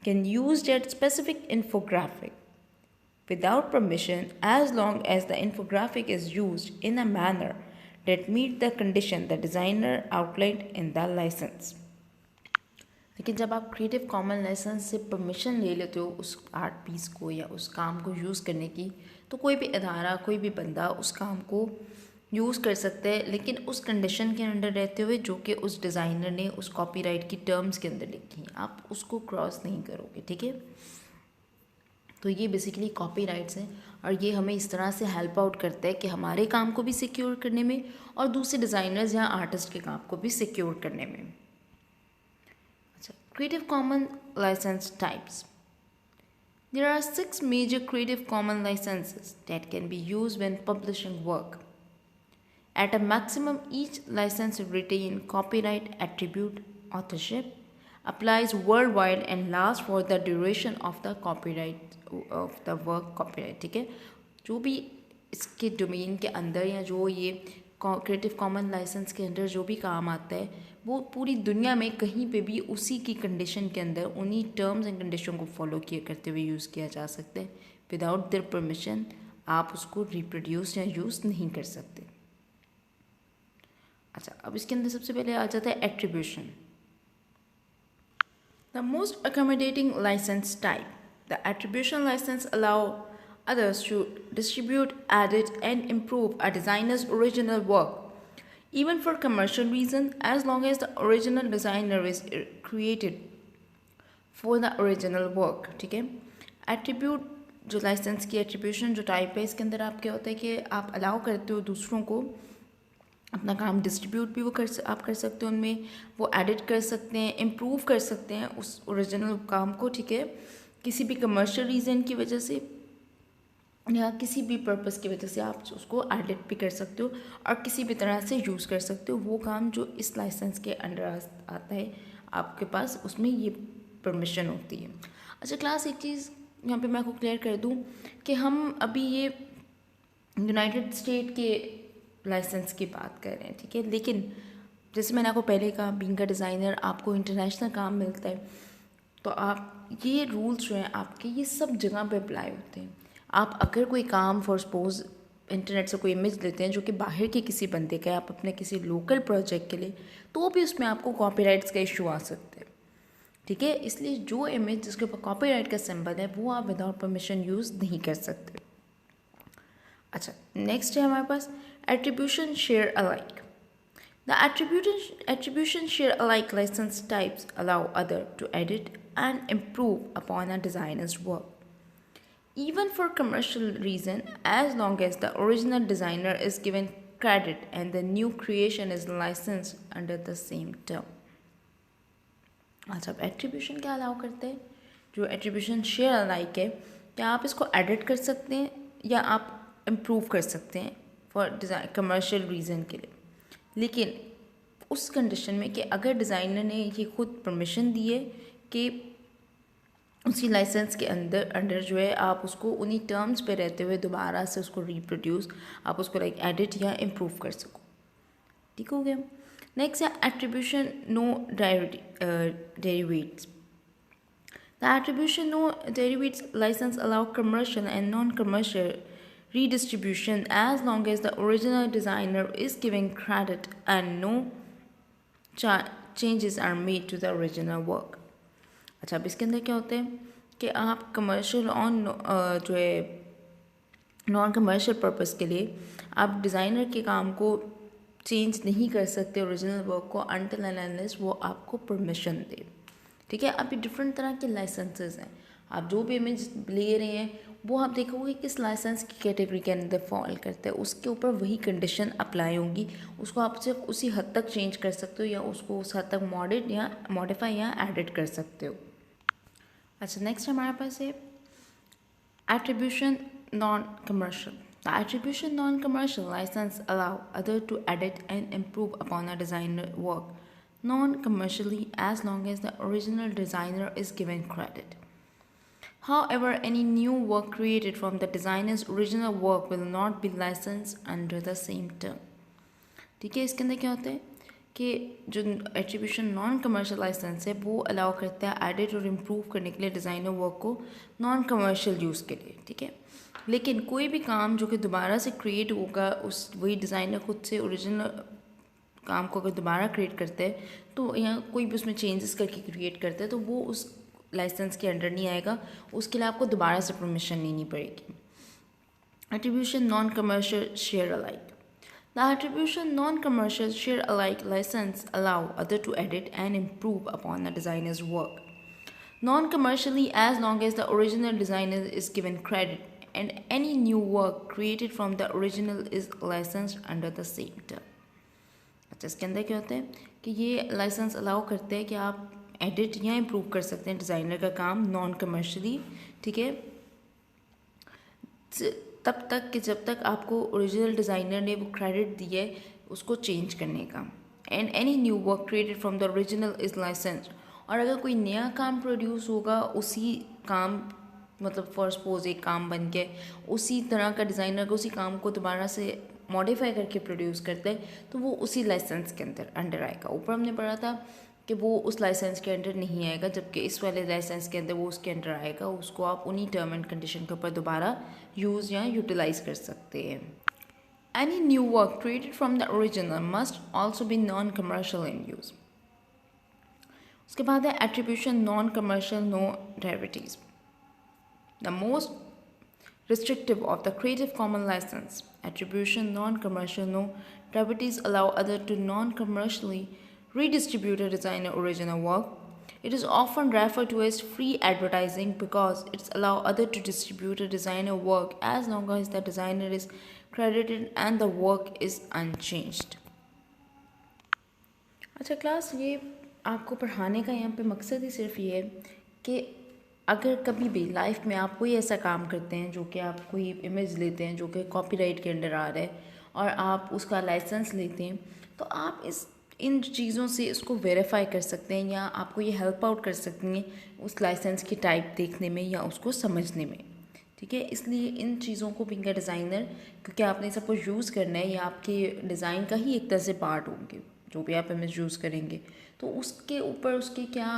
can use that specific infographic without permission as long as the infographic is used in a manner that meet the condition the designer outlined in the license. लेकिन जब आप creative common licence से permission ले लेते हो उस art piece को या उस काम को यूज़ करने की, तो कोई भी अदारा कोई भी बंदा उस काम को यूज़ कर सकता है, लेकिन उस कंडीशन के अंडर रहते हुए जो कि उस डिज़ाइनर ने उस कॉपीराइट की टर्म्स के अंदर लिखी हैं, आप उसको क्रॉस नहीं करोगे, ठीक है। तो ये बेसिकली कॉपीराइट्स हैं और ये हमें इस तरह से हेल्प आउट करता है कि हमारे काम को भी सिक्योर करने में और दूसरे डिज़ाइनर्स या आर्टिस्ट के काम को भी सिक्योर करने में। अच्छा, creative common licence types. There are 6 major Creative Commons licenses that can be used when publishing work. At a maximum, each license retain copyright attribute authorship, applies worldwide and lasts for the duration of the copyright of the work copyright, ठीक है। जो भी इसके domain के अंदर या जो ये क्रिएटिव कॉमन लाइसेंस के अंदर जो भी काम आता है वो पूरी दुनिया में कहीं पे भी उसी की कंडीशन के अंदर उन्हीं टर्म्स एंड कंडीशन को फॉलो किए करते हुए यूज़ किया जा सकता है विदाउट देयर परमिशन आप उसको रिप्रोड्यूस या यूज़ नहीं कर सकते। अच्छा, अब इसके अंदर सबसे पहले आ जाता है attribution. The most accommodating licence type, the attribution licence allow others to distribute, edit, and improve a designer's original work, even for commercial reason, as long as the original designer is created for the original work। ठीक है, attribute जो licence की attribution जो type है, इसके अंदर आप क्या होता है कि आप अलाउ करते हो दूसरों को अपना काम डिस्ट्रीब्यूट भी आप कर सकते हो, उनमें वो एडिट कर सकते हैं, इम्प्रूव कर सकते हैं उस ओरिजिनल काम को। ठीक है, किसी भी कमर्शियल रीज़न की वजह से या किसी भी पर्पस की वजह से आप उसको एडिट भी कर सकते हो और किसी भी तरह से यूज़ कर सकते हो। वो काम जो इस लाइसेंस के अंडर आता है आपके पास, उसमें ये परमिशन होती है। अच्छा क्लास, एक चीज़ यहाँ पे मैं आपको क्लियर कर दूँ कि हम अभी ये यूनाइटेड स्टेट के लाइसेंस की बात कर रहे हैं। ठीक है, लेकिन जैसे मैंने आपको पहले कहा, बीइंग अ डिज़ाइनर आपको इंटरनेशनल काम मिलता है, तो आप ये रूल्स जो हैं आपके, ये सब जगह पे अप्लाई होते हैं। आप अगर कोई काम फॉर सपोज इंटरनेट से कोई इमेज लेते हैं जो कि बाहर के किसी बंदे का है, आप अपने किसी लोकल प्रोजेक्ट के लिए, तो भी उसमें आपको कॉपीराइट्स का इशू आ सकते हैं। ठीक है, इसलिए जो इमेज जिसके ऊपर कॉपीराइट का सिंबल है वो आप विदाउट परमिशन यूज़ नहीं कर सकते। अच्छा, नेक्स्ट है हमारे पास attribution share alike. The attribution share alike license types allow other to edit and improve upon a designer's work, even for commercial reason, as long as the original designer is given credit and the new creation is licensed under the same term। अच्छा, अब attribution क्या allow करते हैं? जो attribution share alike है, क्या आप इसको एडिट कर सकते हैं या आप इम्प्रूव कर सकते हैं फॉर डिज़ाइन कमर्शियल रीज़न के लिए, लेकिन उस कंडीशन में कि अगर डिज़ाइनर ने ये खुद परमिशन दी है कि उसी लाइसेंस के अंडर जो है आप उसको उन्हीं टर्म्स पे रहते हुए दोबारा से उसको रिप्रोड्यूस, आप उसको लाइक एडिट या इम्प्रूव कर सको। ठीक हो गया। नेक्स्ट है attribution no derivatives. The attribution no derivatives licence allow commercial and non commercial redistribution as long as the original designer is given credit and no changes are made to the original work। अच्छा, अब इसके अंदर क्या होता है कि आप commercial on जो है नॉन कमर्शियल पर्पस के लिए आप डिज़ाइनर के काम को चेंज नहीं कर सकते ओरिजिनल वर्क को अनटिल एंड अनलेस वो आपको परमिशन दे। ठीक है, अभी डिफरेंट तरह के लाइसेंसेस हैं, आप जो भी इमेज ले रहे हैं वो आप देखोगे किस लाइसेंस की कैटेगरी के अंदर फॉल करता है, उसके ऊपर वही कंडीशन अप्लाई होंगी। उसको आप सिर्फ उसी हद तक चेंज कर सकते हो या उसको उस हद तक मॉडिफाई या एडिट कर सकते हो। अच्छा, नेक्स्ट हमारे पास है attribution non commercial. The attribution non commercial licence allow other to edit and improve upon a designer work non commercially as long as the original designer is given credit। However, any new work created from the designer's original work will not be licensed under the same term। ठीक है, इसके अंदर क्या होता है कि जो attribution non commercial licence है वो अलाउ करता है एडिट और इम्प्रूव करने के लिए डिज़ाइनर वर्क को नॉन कमर्शियल यूज़ के लिए। ठीक है, लेकिन कोई भी काम जो कि दोबारा से क्रिएट होगा, उस वही डिज़ाइनर खुद से ओरिजिनल काम को अगर दोबारा क्रिएट करते हैं तो या कोई भी उसमें चेंजेस करके क्रिएट करते हैं तो वो उस लाइसेंस के अंडर नहीं आएगा, उसके लिए आपको दोबारा से परमिशन लेनी पड़ेगी। Attribution non commercial share alike. The attribution non commercial share alike licence allow other to edit and improve upon the designer's work non commercially as long as the original designer is given credit and any new work created from the original is licensed under the same term। अच्छा, इसके अंदर क्या होता है कि ये licence allow करते हैं कि आप एडिट या इम्प्रूव कर सकते हैं डिज़ाइनर का काम नॉन कमर्शियली। ठीक है, तब तक कि जब तक आपको ओरिजिनल डिज़ाइनर ने वो क्रेडिट दिया है उसको चेंज करने का। And any new work created from the original is licensed. और अगर कोई नया काम प्रोड्यूस होगा उसी काम मतलब फॉर सपोज एक काम बन के उसी तरह का डिज़ाइनर को उसी काम को दोबारा से मॉडिफाई करके प्रोड्यूस करते हैं तो वो उसी लाइसेंस के अंदर अंडर आएगा। ऊपर हमने पढ़ा था कि वो उस लाइसेंस के अंडर नहीं आएगा, जबकि इस वाले लाइसेंस के अंदर वो उसके अंडर आएगा। उसको आप उन्हीं टर्म एंड कंडीशन के ऊपर दोबारा यूज़ या यूटिलाइज कर सकते हैं। Any new work created from the original must also be non commercial in use. उसके बाद है attribution non commercial no derivatives. The most restrictive of the Creative Commons license. Attribution, non-commercial, no derivatives allow other to non-commercially redistribute a designer original work. It is often referred to as free advertising because it allows other to distribute a designer work as long as the designer is credited and the work is unchanged. अच्छा class, ये आपको पढ़ाने का यहाँ पे मकसद ही सिर्फ ये है कि अगर कभी भी लाइफ में आप कोई ऐसा काम करते हैं जो कि आप कोई इमेज लेते हैं जो कि कॉपीराइट के अंडर आ रहा है और आप उसका लाइसेंस लेते हैं, तो आप इन चीज़ों से इसको वेरीफाई कर सकते हैं या आपको ये हेल्प आउट कर सकती हैं उस लाइसेंस की टाइप देखने में या उसको समझने में। ठीक है, इसलिए इन चीज़ों को बीइंग अ डिज़ाइनर, क्योंकि आपने सब कुछ यूज़ करना है, या आपके डिज़ाइन का ही एक तरह से पार्ट होंगे जो भी आप इमेज यूज़ करेंगे, तो उसके ऊपर उसके क्या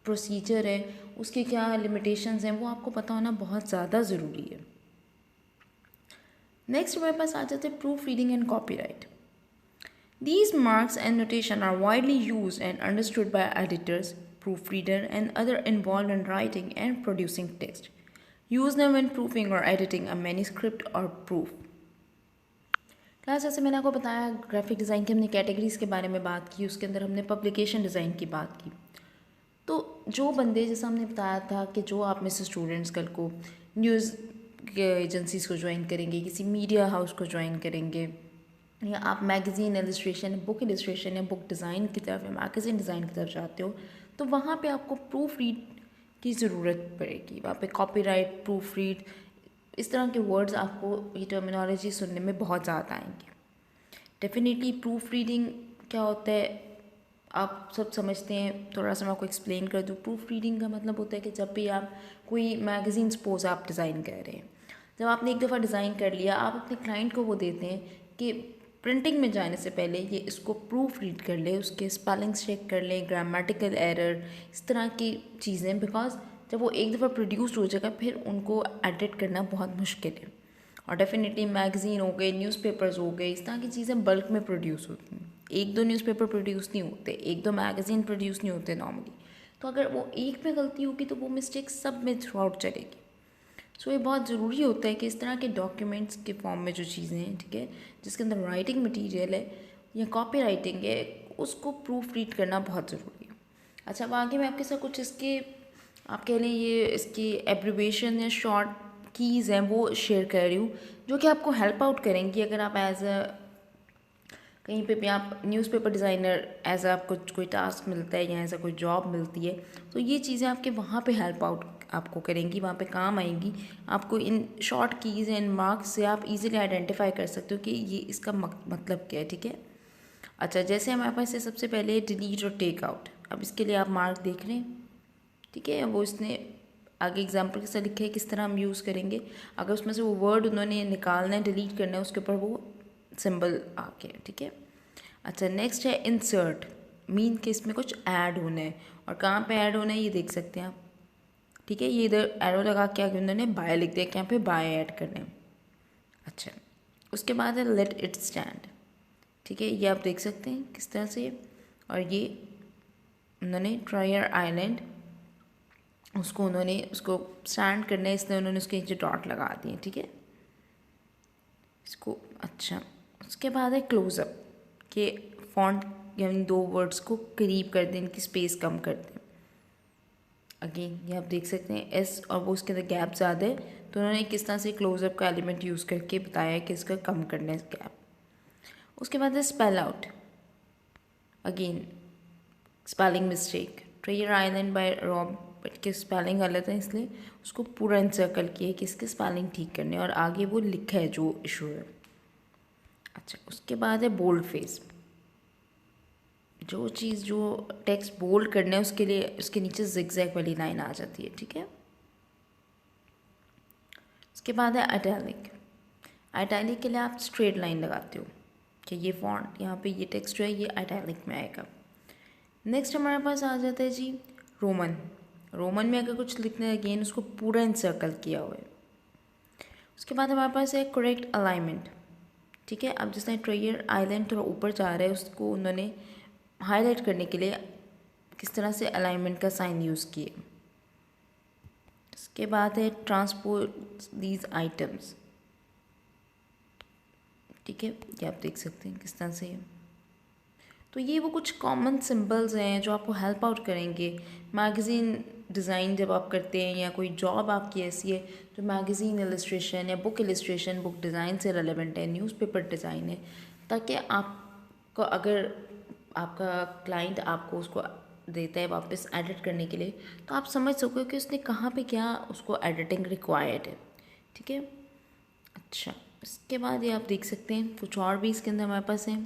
प्रोसीजर है, उसके क्या लिमिटेशंस हैं, वो आपको पता होना बहुत ज़्यादा ज़रूरी है। नेक्स्ट हमारे पास आ जाते हैं proof reading and copyright. These marks and notation are widely used and understood by editors, proofreader, and other involved in writing and producing text. Use them when proofing or editing a manuscript or proof. Class, जैसे मैंने आपको बताया graphic design की हमने categories के बारे में बात की, उसके अंदर हमने पब्लिकेशन डिज़ाइन की बात की। तो जो बंदे, जैसा हमने बताया था कि जो आप में से स्टूडेंट्स कल को न्यूज़ एजेंसीज़ को ज्वाइन करेंगे, किसी मीडिया हाउस को ज्वाइन करेंगे, या आप मैगज़ीन इलस्ट्रेशन, बुक इलस्ट्रेशन या बुक डिज़ाइन की तरफ या मैगज़ीन डिज़ाइन की तरफ जाते हो, तो वहाँ पे आपको प्रूफ रीड की ज़रूरत पड़ेगी। वहाँ पे कॉपीराइट, प्रूफ रीड, इस तरह के वर्ड्स आपको, ये टर्मिनोलॉजी सुनने में बहुत ज़्यादा आएंगी। डेफिनेटली प्रूफ रीडिंग क्या होता है आप सब समझते हैं, थोड़ा सा मैं आपको एक्सप्लेन कर दूँ। प्रूफ रीडिंग का मतलब होता है कि जब भी आप कोई मैगज़ीन सपोज आप डिज़ाइन कर रहे हैं, जब आपने एक दफ़ा डिज़ाइन कर लिया, आप अपने क्लाइंट को वो देते हैं कि प्रिंटिंग में जाने से पहले ये इसको प्रूफ रीड कर ले, उसके स्पेलिंग्स चेक कर लें, ग्रामेटिकल एरर, इस तरह की चीज़ें, बिकॉज जब वो एक दफ़ा प्रोड्यूस हो जाएगा फिर उनको एडिट करना बहुत मुश्किल है। और डेफिनेटली मैगज़ीन हो गए, न्यूज़पेपर्स हो गए, इस तरह की चीज़ें बल्क में प्रोड्यूस होती हैं। एक दो न्यूज़पेपर प्रोड्यूस नहीं होते, एक दो मैगज़ीन प्रोड्यूस नहीं होते नॉर्मली। तो अगर वो एक में गलती होगी तो वो मिस्टेक सब में थ्रू आउट चलेगी। सो ये बहुत ज़रूरी होता है कि इस तरह के डॉक्यूमेंट्स के फॉर्म में जो चीज़ें हैं, ठीक है, जिसके अंदर राइटिंग मटीरियल है या कॉपी राइटिंग है, उसको प्रूफ रीड करना बहुत ज़रूरी है। अच्छा, अब आगे मैं आपके साथ कुछ इसके, आप कह लें ये इसकी एब्रीविएशन या शॉर्ट कीज़ हैं वो शेयर कर रही हूँ, जो कि आपको हेल्प आउट करेंगी अगर आप एज अ कहीं पे भी आप न्यूज़पेपर डिज़ाइनर एज आपको कोई टास्क मिलता है या ऐसा कोई जॉब मिलती है, तो ये चीज़ें आपके वहाँ पे हेल्प आउट आपको करेंगी, वहाँ पे काम आएंगी। आपको in short keys and marks से आप इजीली आइडेंटिफाई कर सकते हो कि ये इसका मतलब क्या है। ठीक है, अच्छा, जैसे हमारे पास है सबसे पहले डिलीट और टेक आउट। अब इसके लिए आप मार्क देख रहे हैं, ठीक है, वो इसने आगे एग्जाम्पल के साथ लिखा है किस तरह हम यूज़ करेंगे। अगर उसमें से वो वर्ड उन्होंने निकालना है, डिलीट करना है, उसके ऊपर वो सिंबल आ गया। ठीक है, अच्छा, नेक्स्ट है इंसर्ट, मीन कि इसमें कुछ ऐड होना है, और कहाँ पे ऐड होना है ये देख सकते हैं आप। ठीक है, ये इधर एरो लगा के आगे उन्होंने बाय लिख दिया कि यहाँ पे बाय ऐड करना है। अच्छा, उसके बाद है लेट इट स्टैंड। ठीक है, ये आप देख सकते हैं किस तरह से, और ये उन्होंने ट्रायर आइलैंड, उसको उन्होंने उसको स्टैंड करना है, इसलिए उन्होंने उसके नीचे डॉट लगा दिए। ठीक है, इसको, अच्छा, उसके बाद है क्लोजअप, कि फॉन्ट यानी दो वर्ड्स को करीब कर दें, इनकी स्पेस कम कर दें। अगेन ये आप देख सकते हैं एस और वो उसके अंदर गैप ज़्यादा है, तो उन्होंने किस तरह से क्लोजअप का एलिमेंट यूज़ करके बताया है कि इसका कम करना है गैप। उसके बाद है spell out, again spelling mistake, treasure island by Robert की स्पेलिंग गलत है, इसलिए उसको पूरा इंसर्कल किया है कि इसके स्पेलिंग ठीक करने, और आगे वो लिखा है जो इशू है। अच्छा, उसके बाद है बोल्ड फेस, जो चीज़ जो टेक्स्ट बोल्ड करना है उसके लिए उसके नीचे जिगजैग वाली लाइन आ जाती है। ठीक है, उसके बाद है आइटैलिक। आइटैलिक के लिए आप स्ट्रेट लाइन लगाते हो कि ये फॉन्ट यहाँ पे ये टेक्स्ट जो है ये आइटैलिक में आएगा। नेक्स्ट हमारे पास आ जाता है जी रोमन। रोमन में अगर कुछ लिखना है अगेन उसको पूरा इंसर्कल किया हुआ है। उसके बाद हमारे पास है करेक्ट अलाइनमेंट। ठीक है, अब जिसने ट्रेयर आइलैंड थोड़ा ऊपर जा रहा है उसको उन्होंने हाईलाइट करने के लिए किस तरह से अलाइनमेंट का साइन यूज़ किए। इसके बाद है ट्रांसपोर्ट दीज आइटम्स। ठीक है, ये आप देख सकते हैं किस तरह से है। तो ये वो कुछ कॉमन सिंबल्स हैं जो आपको हेल्प आउट करेंगे। मैगज़ीन डिज़ाइन जब आप करते हैं या कोई जॉब आपकी ऐसी है जो मैगज़ीन इलस्ट्रेशन या बुक इलस्ट्रेशन बुक डिज़ाइन से रेलेवेंट है, न्यूज़पेपर डिज़ाइन है, ताकि आपको अगर आपका क्लाइंट आपको उसको देता है वापस एडिट करने के लिए तो आप समझ सको कि उसने कहाँ पे क्या उसको एडिटिंग रिक्वायर्ड है। ठीक है, अच्छा इसके बाद ये आप देख सकते हैं कुछ और भी इसके अंदर हमारे पास हैं।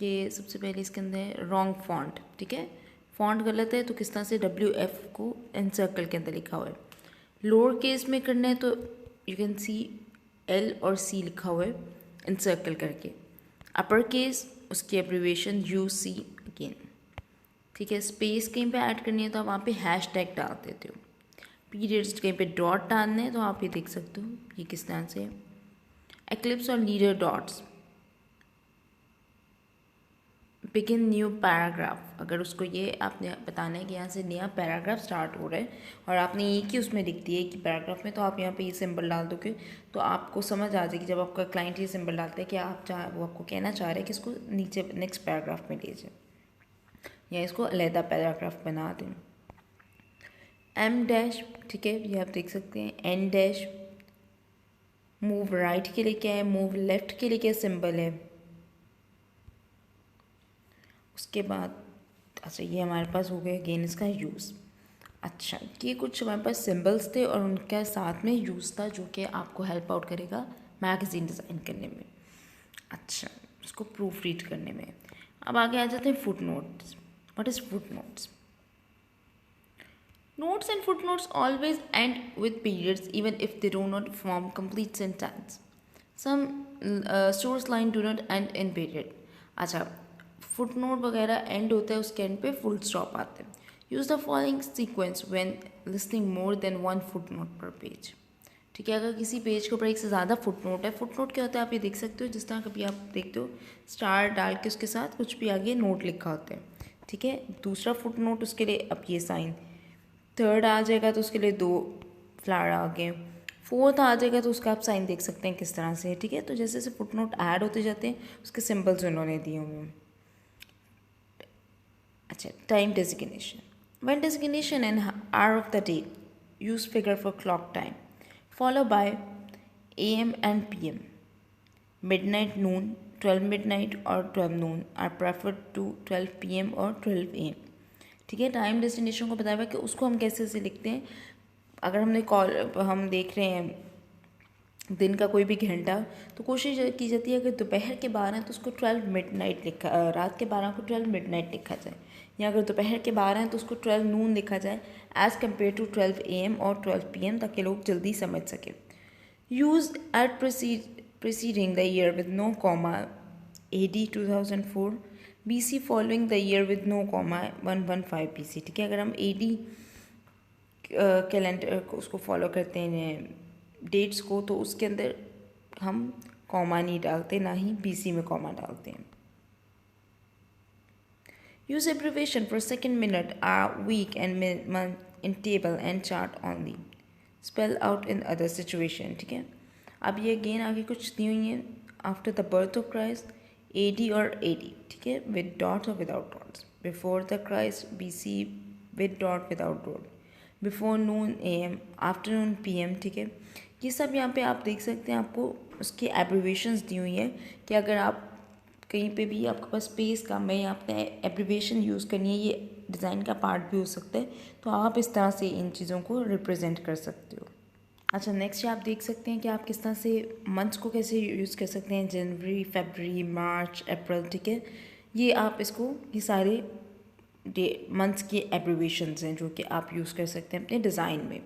ये सबसे पहले इसके अंदर है रॉन्ग फॉन्ट। ठीक है, फॉन्ट गलत है तो किस तरह से WF को एनसर्कल के अंदर लिखा हुआ है। लोअर केस में करना है तो यू कैन सी L और C लिखा हुआ है एनसर्कल करके। अपर केस उसकी एब्रीवेशन UC अगेन। ठीक है, स्पेस कहीं पे ऐड करनी है तो आप वहाँ पे हैश टैग डाल देते हो। पीरियड्स कहीं पे डॉट डालने हैं तो आप ये देख सकते हो ये किस तरह से। एक्लिप्स और leader dots. Begin new paragraph, अगर उसको ये आपने बताना है कि यहाँ से नया पैराग्राफ स्टार्ट हो रहा है और आपने एक ही उसमें लिख दिया है कि पैराग्राफ में, तो आप यहाँ पे ये सिंबल डाल दोगे तो आपको समझ आ जाएगी जब आपका क्लाइंट ये सिंबल डालता है कि आप वो आपको कहना चाह रहे हैं कि इसको नीचे नेक्स्ट पैराग्राफ में ले जाए या इसको अलहदा पैराग्राफ बना दें। M डैश, ठीक है, ये आप देख सकते हैं। N डैश मूव राइट के लिए क्या है, मूव लेफ्ट के लिए क्या सिंबल है। उसके बाद अच्छा ये हमारे पास हो गया अगेन इसका यूज़। अच्छा ये कुछ हमारे पास सिंबल्स थे और उनका साथ में यूज़ था जो कि आपको हेल्प आउट करेगा मैगज़ीन डिज़ाइन करने में। अच्छा उसको प्रूफ रीड करने में। अब आगे आ जाते हैं foot notes. What is foot notes? Notes and footnotes always end with periods even if they do not form complete sentence. Some source line do not end in period. अच्छा footnote वगैरह end होता है उसके end पे full stop आते हैं. Use the following sequence when listing more than one footnote per page. ठीक है, अगर किसी पेज के ऊपर एक से ज़्यादा फुटनोट है, फुटनोट क्या होता है आप ये देख सकते हो, जिस तरह कभी आप देखते हो स्टार डाल के उसके साथ कुछ भी आगे नोट लिखा होता है। ठीक है, दूसरा फुटनोट उसके लिए अब ये साइन, थर्ड आ जाएगा तो उसके लिए 2 फ्लावर आ गए, फोर्थ आ जाएगा तो उसका आप साइन देख सकते हैं किस तरह से। ठीक है, तो जैसे जैसे फुटनोट ऐड होते जाते हैं उसके सिंबल्स उन्होंने दिए हुए हैं। अच्छा time designation, when designation an hour of the day use figure for clock time follow by AM and PM. Midnight, noon, 12 midnight और 12 noon are preferred to 12 PM और 12 AM. ठीक है, टाइम डेस्टिनेशन को बताया हुआ कि उसको हम कैसे से लिखते हैं। अगर हम देख रहे हैं दिन का कोई भी घंटा तो कोशिश की जाती है अगर दोपहर के 12 हैं तो उसको 12 मिडनाइट लिखा, रात के 12 को 12 मिडनाइट लिखा जाए, या अगर दोपहर के 12 हैं तो उसको 12 नून लिखा जाए एज़ कम्पेयर टू 12 AM और 12 PM, ताकि लोग जल्दी समझ सकें। Use eight preceding the year with no comma AD 2004, BC following the year with no comma 115 BC। ठीक है, अगर हम AD कैलेंडर को उसको फॉलो करते हैं डेट्स को तो उसके अंदर हम कॉमा नहीं डालते, ना ही BC में कॉमा डालते हैं। Use abbreviation for second minute or week and month in table and chart only, spell out in other situation. ठीक है, अब ये अगेन आगे कुछ दी हुई हैं। After the birth of Christ AD और AD, ठीक है, विद डॉट्स और without dots. Before the Christ BC with dot without dot. Before Noon AM, afternoon PM। ठीक है, ये सब यहाँ पे आप देख सकते हैं, आपको उसकी एब्रीवेशंस दी हुई हैं कि अगर आप कहीं पे भी आपके पास स्पेस कम है या आपने एब्रीवेशन यूज़ करनी है, ये डिज़ाइन का पार्ट भी हो सकता है, तो आप इस तरह से इन चीज़ों को रिप्रेजेंट कर सकते हो। अच्छा नेक्स्ट आप देख सकते हैं कि आप किस तरह से मंथ्स को कैसे यूज़ कर सकते हैं, जनवरी, फरवरी, मार्च, अप्रैल। ठीक है, ये आप इसको ये सारे मंथ्स के एब्रीवेशंस हैं जो कि आप यूज़ कर सकते हैं अपने डिज़ाइन में।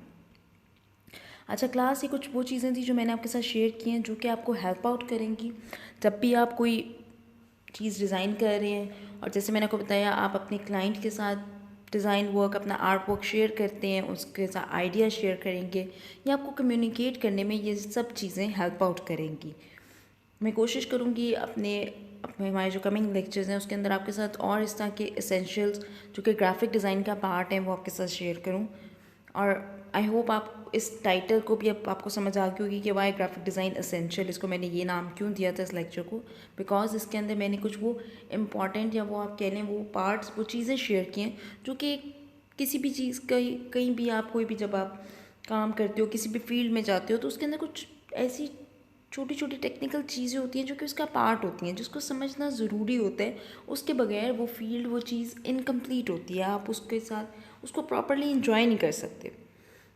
अच्छा क्लास ये कुछ वो चीज़ें थी जो मैंने आपके साथ शेयर की हैं जो कि आपको हेल्प आउट करेंगी जब भी आप कोई चीज़ डिज़ाइन कर रहे हैं, और जैसे मैंने आपको बताया आप अपने क्लाइंट के साथ डिज़ाइन वर्क, अपना आर्ट वर्क शेयर करते हैं, उसके साथ आइडिया शेयर करेंगे, या आपको कम्युनिकेट करने में ये सब चीज़ें हेल्प आउट करेंगी। मैं कोशिश करूँगी अपने अपने हमारे जो कमिंग लेक्चर्स हैं उसके अंदर आपके साथ और इस तरह के एसेंशियल्स जो कि ग्राफिक डिज़ाइन का पार्ट है वो आपके साथ शेयर करूँ। और आई होप आप इस टाइटल को भी अब आपको समझ आ गई होगी कि वाई ग्राफिक डिज़ाइन एसेंशियल, इसको मैंने ये नाम क्यों दिया था इस लेक्चर को, बिकॉज इसके अंदर मैंने कुछ वो इम्पॉर्टेंट या वो आप कह लें वो पार्ट्स, वो चीज़ें शेयर की हैं जो कि किसी भी चीज़ कहीं भी आप कोई भी जब आप काम करते हो, किसी भी फील्ड में जाते हो, तो उसके अंदर कुछ ऐसी छोटी छोटी टेक्निकल चीज़ें होती हैं जो कि उसका पार्ट होती हैं, जिसको समझना ज़रूरी होता है। उसके बगैर वो फील्ड, वो चीज़ इनकम्प्लीट होती है, आप उसके साथ उसको प्रॉपरली इंजॉय नहीं कर सकते।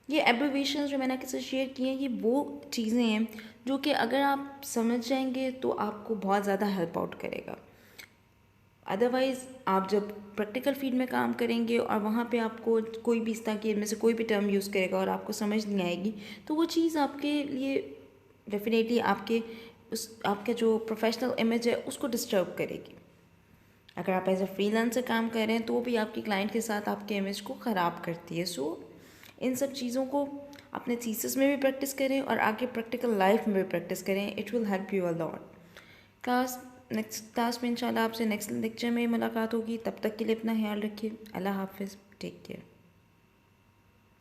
ये एब्रिविएशंस जो मैंने आपके साथ शेयर किए हैं, ये वो चीज़ें हैं जो कि अगर आप समझ जाएंगे तो आपको बहुत ज़्यादा हेल्प आउट करेगा। अदरवाइज़ आप जब प्रैक्टिकल फील्ड में काम करेंगे और वहाँ पे आपको कोई भी इस तरह की इनमें से कोई भी टर्म यूज़ करेगा और आपको समझ नहीं आएगी, तो वो चीज़ आपके लिए डेफिनेटली आपके जो प्रोफेशनल इमेज है उसको डिस्टर्ब करेगी। अगर आप एज ए फ्रीलांसर काम कर रहे हैं तो भी आपकी क्लाइंट के साथ आपके इमेज को ख़राब करती है। सो इन सब चीज़ों को अपने थीसिस में भी प्रैक्टिस करें और आगे प्रैक्टिकल लाइफ में भी प्रैक्टिस करें। It will help you a lot. Next class में इंशाल्लाह आपसे नेक्स्ट लेक्चर में मुलाकात होगी। तब तक के लिए अपना ख्याल रखिए। अल्लाह हाफिज़, टेक केयर।